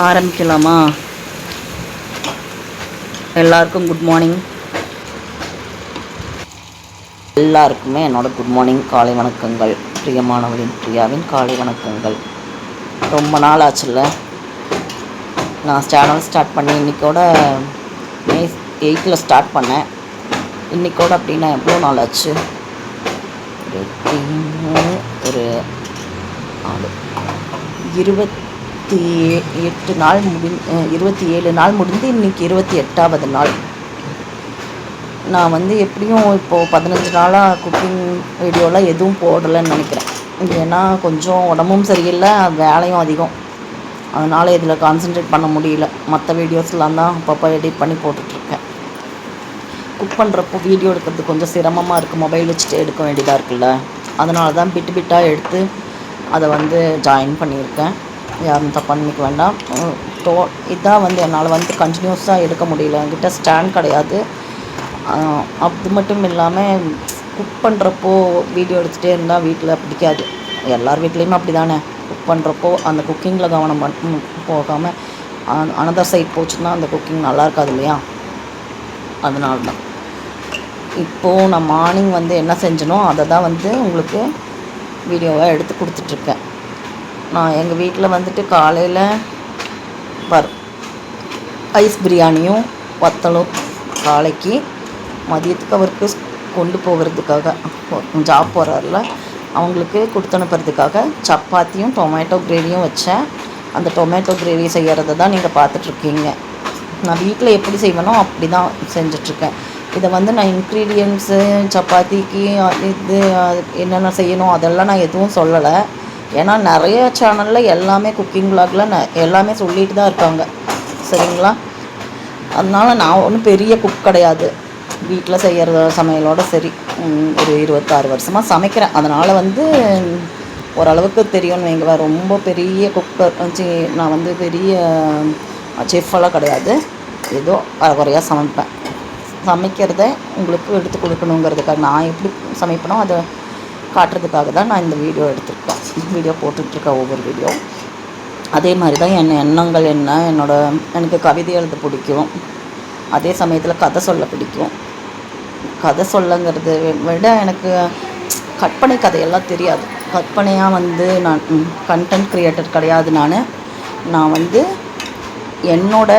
ஆரம்பிக்கலாமா? எல்லாருக்கும் good morning. எல்லாருக்குமே என்னோட குட் மார்னிங், காலை வணக்கங்கள். பிரியமானவளின் பிரியாவின் காலை வணக்கங்கள். ரொம்ப நாள் ஆச்சுல்ல நான் சேனல் ஸ்டார்ட் பண்ணி. இன்றைக்கோட மே 8 ஸ்டார்ட் பண்ணேன். இன்றைக்கோட அப்படின்னா எவ்வளோ நாள் ஆச்சு? ஒரு 28 நாள் 27 நாள் முடிந்து இன்றைக்கி 28வது நாள். நான் வந்து எப்படியும் இப்போது 15 நாளாக குக்கிங் வீடியோலாம் எதுவும் போடலைன்னு நினைக்கிறேன். ஏன்னா கொஞ்சம் உடம்பும் சரியில்லை, வேலையும் அதிகம். அதனால் இதில் கான்சென்ட்ரேட் பண்ண முடியல. மற்ற வீடியோஸ்லாம் தான் அப்பப்போ எடிட் பண்ணி போட்டுட்ருக்கேன். குக் பண்ணுறப்போ வீடியோ எடுக்கிறது கொஞ்சம் சிரமமாக இருக்குது. மொபைல் வச்சுட்டு எடுக்க வேண்டியதாக இருக்குல்ல. அதனால தான் பிட்டாக எடுத்து அதை வந்து ஜாயின் பண்ணியிருக்கேன். யாரும் தப்பாக நினைக்க வேண்டாம். இதான் வந்து என்னால் வந்து கண்டினியூஸாக எடுக்க முடியல. என்கிட்ட ஸ்டாண்ட் கிடையாது. அது மட்டும் இல்லாமல் குக் பண்ணுறப்போ வீடியோ எடுத்துகிட்டே இருந்தால் வீட்டில் பிடிக்காது. எல்லார் வீட்லேயுமே அப்படி தானே. குக் பண்ணுறப்போ அந்த குக்கிங்கில் கவனம் போகாமல் அனதர் சைட் போச்சுன்னா அந்த குக்கிங் நல்லா இருக்காது இல்லையா? அதனால தான் இப்போது நான் மார்னிங் வந்து என்ன செஞ்சனோ அதை தான் வந்து உங்களுக்கு வீடியோவாக எடுத்து கொடுத்துட்ருக்கேன். நான் எங்கள் வீட்டில் வந்துட்டு காலையில் ஐஸ் பிரியாணியும் வத்தலும் காலைக்கு, மதியத்துக்கு அவருக்கு கொண்டு போகிறதுக்காக ஜாப் போகிறாரில்ல அவங்களுக்கு கொடுத்து அனுப்புறதுக்காக சப்பாத்தியும் டொமேட்டோ கிரேவியும் வச்சேன். அந்த டொமேட்டோ கிரேவி செய்கிறத தான் நீங்கள் பார்த்துட்ருக்கீங்க. நான் வீட்டில் எப்படி செய்வேனோ அப்படி தான் செஞ்சிட்ருக்கேன். இதை வந்து நான் இன்க்ரீடியன்ட்ஸு சப்பாத்திக்கு இது என்னென்ன செய்யணும் அதெல்லாம் நான் எதுவும் சொல்லலை. ஏன்னா நிறைய சேனலில் எல்லாமே குக்கிங் விளாகில் எல்லாமே சொல்லிட்டு தான் இருக்காங்க. சரிங்களா? அதனால் நான் ஒன்றும் பெரிய குக் கிடையாது. வீட்டில் செய்கிற சமையலோடு சரி ஒரு 26 வருஷமாக சமைக்கிறேன். அதனால் வந்து ஓரளவுக்கு தெரியும்னு வைங்க. ரொம்ப பெரிய குக்கர் நான் வந்து பெரிய செஃப்பெல்லாம் கிடையாது. ஏதோ குறையாக சமைப்பேன். சமைக்கிறத உங்களுக்கு எடுத்து கொடுக்கணுங்கிறதுக்காக, நான் எப்படி சமைப்பேனோ அதை காட்டுறதுக்காக தான் நான் இந்த வீடியோ எடுத்துருக்கேன். வீடியோ போட்டுட்ருக்கேன் ஒவ்வொரு வீடியோ. அதே மாதிரி தான் எண்ணங்கள் என்ன, எனக்கு கவிதை எழுத பிடிக்கும். அதே சமயத்தில் கதை சொல்ல பிடிக்கும். கதை சொல்லங்கிறத விட எனக்கு கற்பனை கதையெல்லாம் தெரியாது. கற்பனையாக வந்து நான் கண்டென்ட் க்ரியேட்டர் கிடையாது. நான் வந்து என்னோட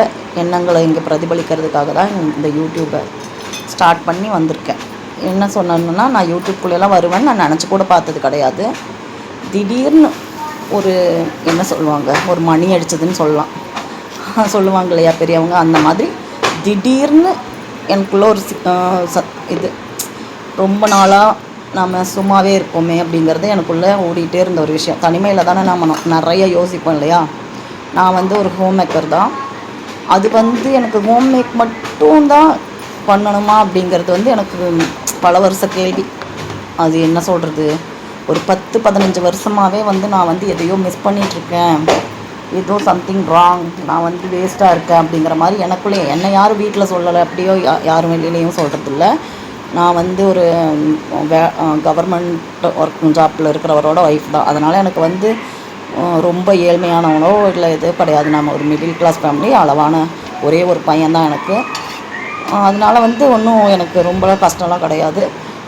எண்ணங்களை இங்கே பிரதிபலிக்கிறதுக்காக தான் இந்த யூடியூப்பை ஸ்டார்ட் பண்ணி வந்திருக்கேன். என்ன சொன்னேன்னா, நான் யூடியூப்குள்ளேலாம் வருவேன்னு நான் நினச்சி கூட பார்த்தது கிடையாது. திடீர்னு ஒரு என்ன சொல்லுவாங்க, ஒரு மணி அடித்ததுன்னு சொல்லுவாங்க இல்லையா பெரியவங்க, அந்த மாதிரி திடீர்னு எனக்குள்ளே ஒரு இது ரொம்ப நாளாக நம்ம சும்மாவே இருப்போமே அப்படிங்கிறது எனக்குள்ளே ஓடிட்டே இருந்த ஒரு விஷயம். தனிமையில் தானே நம்ம நிறைய யோசிப்போம் இல்லையா? நான் வந்து ஒரு ஹோம் மேக்கர் தான். அது வந்து எனக்கு ஹோம் மேக் மட்டும் தான் பண்ணணுமா அப்படிங்கிறது வந்து எனக்கு பல வருஷ கேள்வி. அது என்ன சொல்கிறது, ஒரு 10-15 வருஷமாகவே வந்து நான் வந்து எதையோ மிஸ் பண்ணிகிட்ருக்கேன், ஏதோ சம்திங் ராங், நான் வந்து வேஸ்ட்டாக இருக்கேன் அப்படிங்கிற மாதிரி எனக்குள்ளேயே. என்னை யாரும் வீட்டில் சொல்லலை, அப்படியோ யாரும் வெளியிலையும் சொல்கிறதில்ல. நான் வந்து ஒரு கவர்மெண்ட் ஜாப்பில் இருக்கிறவரோட ஒய்ஃப் தான். அதனால் எனக்கு வந்து ரொம்ப ஏழ்மையானவனோ இல்லை எதுவும் கிடையாது. நம்ம ஒரு மிடில் கிளாஸ் ஃபேமிலி, அளவான ஒரே ஒரு பையன்தான் எனக்கு. அதனால் வந்து ஒன்றும் எனக்கு ரொம்ப கஷ்டம்லாம் கிடையாது.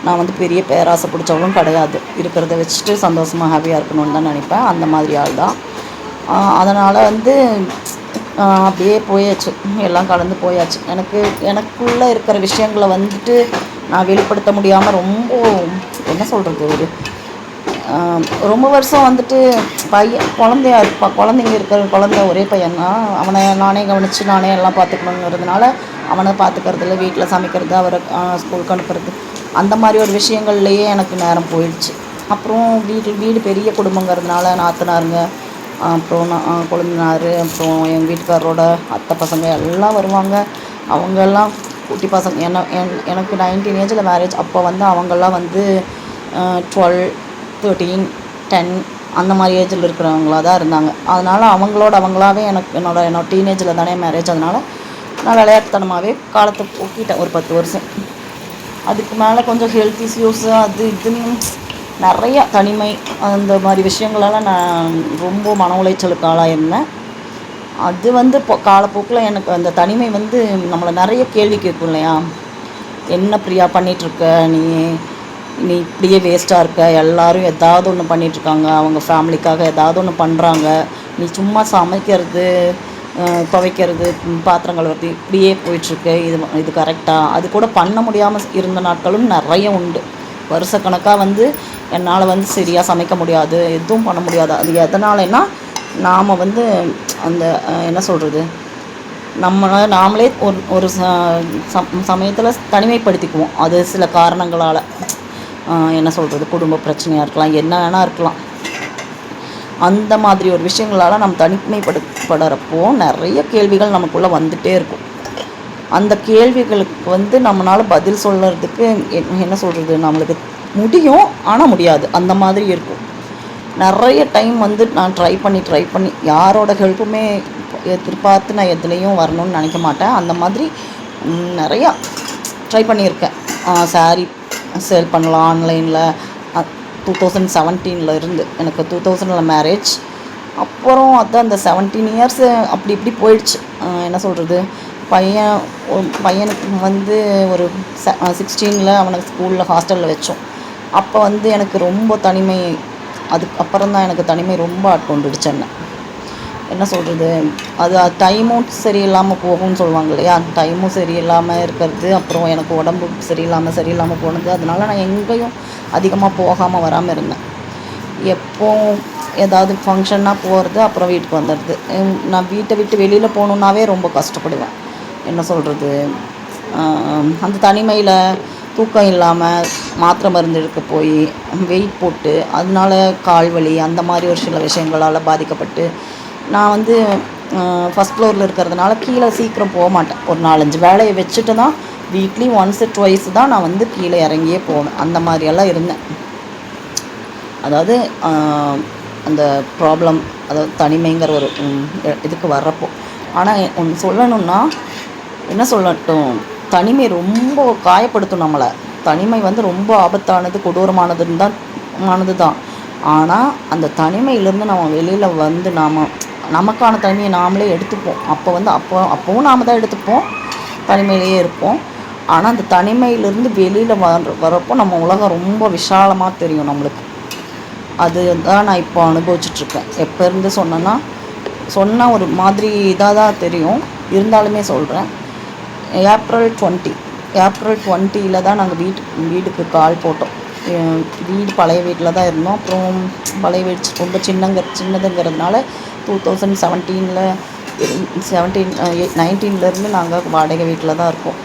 நான் வந்து பெரிய பேராசை பிடிச்சவளும் கிடையாது. இருக்கிறத வச்சுட்டு சந்தோஷமாக ஹாப்பியாக இருக்கணும்னு தான் நினைப்பேன். அந்த மாதிரி ஆள் தான். அதனால் வந்து அப்படியே போயாச்சு, எல்லாம் கலந்து போயாச்சு. எனக்குள்ளே இருக்கிற விஷயங்களை வந்துட்டு நான் வெளிப்படுத்த முடியாமல் ரொம்ப என்ன சொல்கிறது, ஒரு ரொம்ப வருஷம் வந்துட்டு குழந்தையா இருப்பான். குழந்தை ஒரே பையன்னா அவனை நானே கவனித்து நானே எல்லாம் பார்த்துக்கணுங்கிறதுனால அவனை பார்த்துக்கிறதுல, வீட்டில் சமைக்கிறது, அவரை ஸ்கூலுக்கு அனுப்புறது, அந்த மாதிரி ஒரு விஷயங்கள்லேயே எனக்கு நேரம் போயிடுச்சு. அப்புறம் வீடு பெரிய குடும்பங்கிறதுனால நாத்தனாருங்க, அப்புறம் கொழுந்தனார், அப்புறம் எங்கள் வீட்டுக்காரரோட அத்தை பசங்க எல்லாம் வருவாங்க. அவங்கெல்லாம் குட்டி பசங்க. எனக்கு 19 ஏஜில் மேரேஜ். அப்போ வந்து அவங்கெல்லாம் வந்து 12, 13, 10 அந்த மாதிரி ஏஜில் இருக்கிறவங்களாக தான் இருந்தாங்க. அதனால் அவங்களாவே என்னோட டீனேஜில் தானே மேரேஜ். அதனால் நான் விளையாட்டுத்தனமாகவே காலத்தை போக்கிட்டேன் ஒரு 10 வருஷம். அதுக்கு மேலே கொஞ்சம் ஹெல்த் இஷ்யூஸு அது இதுன்னு நிறையா தனிமை அந்த மாதிரி விஷயங்களெல்லாம் நான் ரொம்ப மன உளைச்சலுக்கு ஆளாயிருந்தேன். அது வந்து காலப்போக்கில் எனக்கு அந்த தனிமை வந்து நம்மளை நிறைய கேள்வி கேட்கும் இல்லையா? என்ன பிரியா பண்ணிகிட்ருக்க நீ? நீ இப்படியே வேஸ்ட்டாக இருக்க. எல்லாரும் ஏதாவது ஒன்று பண்ணிகிட்ருக்காங்க, அவங்க ஃபேமிலிக்காக ஏதாவது ஒன்று பண்ணுறாங்க. நீ சும்மா சமைக்கிறது, துவைக்கிறது, பாத்திரம் கழுவுறது இப்படியே போயிட்டுருக்கு. இது கரெக்டாக? அது கூட பண்ண முடியாமல் இருந்த நாட்களும் நிறைய உண்டு. வருஷக்கணக்காக வந்து என்னால் வந்து சரியாக சமைக்க முடியாது, எதுவும் பண்ண முடியாது. அது எதனாலன்னா நாம் வந்து அந்த என்ன சொல்கிறது, நம்மளை நாமளே ஒரு ஒரு சமயத்தில் தனிமைப்படுத்திக்குவோம். அது சில காரணங்களால் என்ன சொல்கிறது, குடும்ப பிரச்சனையாக இருக்கலாம், என்ன வேணால் இருக்கலாம். அந்த மாதிரி ஒரு விஷயங்களால் நம்ம தனிமைப்படுறப்போ நிறைய கேள்விகள் நமக்குள்ளே வந்துகிட்டே இருக்கும். அந்த கேள்விகளுக்கு வந்து நம்மளால் பதில் சொல்கிறதுக்கு என்ன சொல்கிறது, நம்மளுக்கு முடியும் ஆனால் முடியாது, அந்த மாதிரி இருக்கும். நிறைய டைம் வந்து நான் ட்ரை பண்ணி யாரோட ஹெல்ப்புமே எதிர்பார்த்து நான் எதுலேயும் வரணும்னு நினைக்க மாட்டேன். அந்த மாதிரி நிறையா ட்ரை பண்ணியிருக்கேன். சாரீ சேல் பண்ணலாம் ஆன்லைனில். 2017 இருந்து, எனக்கு 2000 மேரேஜ். அப்புறம் அதான் அந்த 17 இயர்ஸ் அப்படி இப்படி போயிடுச்சு. என்ன சொல்கிறது, பையனுக்கு வந்து ஒரு 16 அவனுக்கு ஸ்கூலில் ஹாஸ்டலில் வச்சோம். அப்போ வந்து எனக்கு ரொம்ப தனிமை, அதுக்கப்புறம் தான் எனக்கு தனிமை ரொம்ப ஆட்கொண்டுடுச்சு. என்ன சொல்கிறது, அது டைமும் சரியில்லாமல் போகும்னு சொல்லுவாங்க இல்லையா? டைமும் சரியில்லாமல் இருக்கிறது, அப்புறம் எனக்கு உடம்பு சரியில்லாமல் போனது. அதனால நான் எங்கேயும் அதிகமாக போகாமல் வராமல் இருந்தேன். எப்போ ஏதாவது ஃபங்க்ஷன்னாக போகிறது, அப்புறம் வீட்டுக்கு வந்துடுது. நான் வீட்டை விட்டு வெளியில் போகணுன்னாவே ரொம்ப கஷ்டப்படுவேன். என்ன சொல்கிறது, அந்த தனிமையில் தூக்கம் இல்லாமல் மாத்திரை மருந்து எடுக்க போய் வெயிட் போட்டு அதனால கால் வலி அந்த மாதிரி ஒரு சில விஷயங்களால் பாதிக்கப்பட்டு, நான் வந்து ஃபஸ்ட் ஃப்ளோரில் இருக்கிறதுனால கீழே சீக்கிரம் போக மாட்டேன். ஒரு 4-5 வேலையை வச்சுட்டு தான் வீக்லி ஒன்ஸ் ட்வைஸ் தான் நான் வந்து கீழே இறங்கியே போவேன். அந்த மாதிரியெல்லாம் இருந்தேன். அதாவது அந்த ப்ராப்ளம், அதாவது தனிமைங்கிற ஒரு இதுக்கு வர்றப்போ. ஆனால் ஒன்று சொல்லணுன்னா, என்ன சொல்லட்டும், தனிமை ரொம்ப காயப்படுத்தும் நம்மளை. தனிமை வந்து ரொம்ப ஆபத்தானது, கொடூரமானது தான். ஆனால் அந்த தனிமையிலேருந்து நம்ம வெளியில் வந்து நமக்கான தனிமையை நாமளே எடுத்துப்போம். அப்போவும் நாம் தான் எடுத்துப்போம், தனிமையிலேயே இருப்போம். ஆனால் அந்த தனிமையிலேருந்து வெளியில் வரப்போ நம்ம உலகம் ரொம்ப விஷாலமாக தெரியும் நம்மளுக்கு. அது தான் நான் இப்போ அனுபவிச்சிட்ருக்கேன். எப்போ இருந்து சொன்னால் ஒரு மாதிரி இதாக தான் தெரியும், இருந்தாலுமே சொல்கிறேன். ஏப்ரல் 20 தான் நாங்கள் வீட்டுக்கு கால் போட்டோம். வீடு பழைய வீட்டில் தான் இருந்தோம். அப்புறம் பழைய வீடு ரொம்ப சின்னதுங்கிறதுனால 1919 நாங்கள் வாடகை வீட்டில் தான் இருக்கோம்.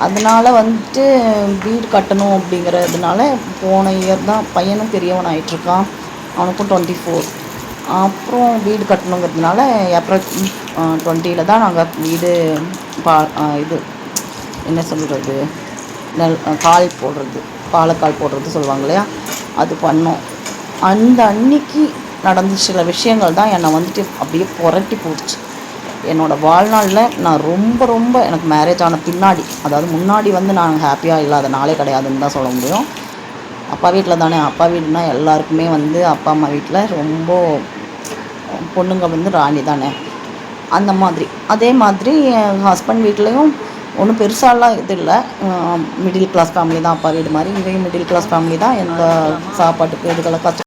அதனால் வந்துட்டு வீடு கட்டணும் அப்படிங்கிறதுனால போன இயர் தான், பையனும் பெரியவன் ஆகிட்டுருக்கான், அவனுக்கும் 24. அப்புறம் வீடு கட்டணுங்கிறதுனால ஏப்ரல் 20 தான் நாங்கள் வீடு இது என்ன சொல்கிறது, பாலக்கால் போடுறது சொல்லுவாங்க இல்லையா, அது பண்ணோம். அந்த அன்னைக்கு நடந்த சில விஷயங்கள் தான் என்னை வந்துட்டு அப்படியே புரட்டி போடுச்சு. என்னோடய வாழ்நாளில் நான் ரொம்ப எனக்கு மேரேஜ் ஆன பின்னாடி, அதாவது முன்னாடி வந்து நான் ஹாப்பியாக இல்லாத நாளே கிடையாதுன்னு தான் சொல்ல முடியும். அப்பா வீட்டில் தானே, அப்பா வீடுனா எல்லாருக்குமே வந்து அப்பா அம்மா வீட்டில் ரொம்ப பொண்ணுங்க வந்து ராணி தானே, அந்த மாதிரி. அதே மாதிரி என் ஹஸ்பண்ட் வீட்லேயும் ஒன்றும் பெருசாலாம் இது இல்லை, மிடில் கிளாஸ் ஃபேமிலி தான் அப்பா வீடு மாதிரி. இங்கேயும் மிடில் கிளாஸ் ஃபேமிலி தான். எந்த சாப்பாட்டுக்கு இதுக்கெல்லாம்